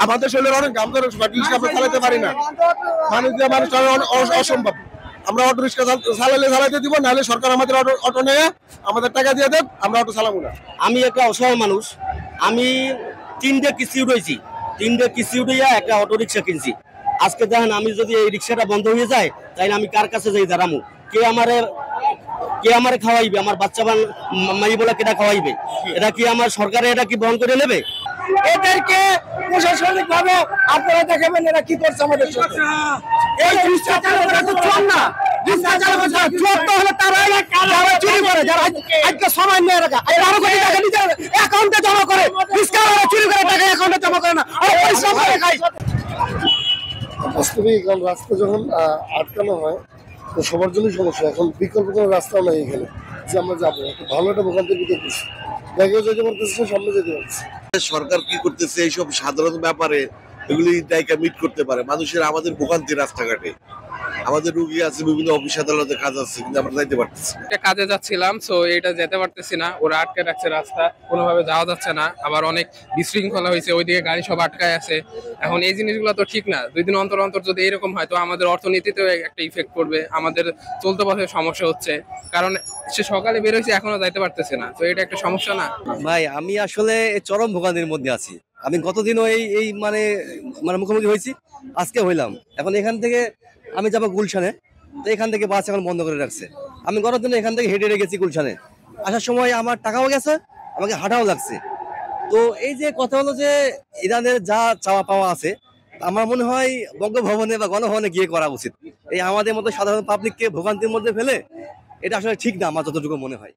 আমাদের শরীরের অনেক দাম ধরে রিক্সা আমরা চালাতে পারি না, মানুষ অসম্ভব। আমরা অটো রিক্সা চালাতে দিব, নাহলে সরকার আমাদের অটো নিয়ে আমাদের টাকা দিয়ে দেব, আমরা অটো চালাবো না। আমি একটা অসহায় মানুষ, আমি 3টে কিস্তি উঠেছি, 3টে কিস্তি উঠাইয়া একটা অটো রিক্সা কিনছি। আজকে দেখেন আমি যদি এই রিক্সাটা বন্ধ হয়ে যায় তাহলে আমি কার কাছে যাই দাঁড়ামু? কে আমারে খাওয়াইবে? আমার বাচ্চা মাই বলে কেটা খাওয়াইবে? এটা কি আমার সরকারে এটা কি বহন করে নেবে? এদেরকে প্রশাসনিক ভাবে আপনারা দেখাবেন এরা কি করছে আমাদের সাথে। এই রিক্সা চালকরা তো চোর না, রিক্সা চালকরা চোর তো হলো তারা চুরি করে, যারা আজকে সময় নিয়ে রাখা 12 কোটি টাকা নিজের অ্যাকাউন্টে জমা করে, রিক্সাওয়ালা চুরি করে টাকা অ্যাকাউন্টে জমা করে না, আর পরিশ্রম করে খায়। বাস্তবিক কারণ রাস্তা যখন আটকানো হয় তো সবার জন্যই সমস্যা। এখন বিকল্প কোনো রাস্তাও নাই এখানে যে আমরা যাবো, ভালো একটা ভোগান্তির ভিতরে পড়ছি, ব্যাগেও যেতে পারতেছি না, সামনে যেতে পারছি। সরকার কি করতেছে এইসব সাধারণ ব্যাপারে এগুলি দায়িকা মিট করতে পারে। মানুষের আমাদের ভোগান্তি রাস্তাঘাটে, আমাদের রুগী আছে, বিভিন্ন অফিস আদালতে কাজ আছে, কিন্তু আমরা যাইতে পারতেছি না। কাজে যাচ্ছিলাম, সো এটা যেতে পারতেছি না, ওরা আটকে রাখছে রাস্তা, কোনোভাবে যাওয়া যাচ্ছে না। আবার অনেক বিশৃঙ্খলা হয়েছে, ওইদিকে গাড়ি সব আটকায় আছে। এখন এই জিনিসগুলো তো ঠিক না। 2 দিন অন্তর অন্তর যদি এরকম হয় তো আমাদের অর্থনীতিতেও একটা ইফেক্ট পড়বে, আমাদের চলতে পথে সমস্যা হচ্ছে। কারণ সে সকালে বের হয়েছে, এখনো যাইতে পারতেছে না, তো এটা একটা সমস্যা না? ভাই আমি আসলে চরম ভোগান্তির মধ্যে আছি। আমি গতদিনও এই মানে মুখোমুখি হয়েছি, আজকে হইলাম। এখন এখান থেকে আমি যাবো গুলশানে, তো এখান থেকে বাস এখন বন্ধ করে রাখছে। আমি গতদিন এখান থেকে হেঁটে গেছি গুলশানে, আসার সময় আমার টাকাও গেছে, আমাকে হাঁটাও লাগছে। তো এই যে কথা হলো যে ইরানের যা চাওয়া পাওয়া আছে, আমার মনে হয় বঙ্গভবনে বা গণভবনে গিয়ে করা উচিত। এই আমাদের মতো সাধারণ পাবলিককে ভোগান্তির মধ্যে ফেলে এটা আসলে ঠিক না, আমার যতটুকু মনে হয়।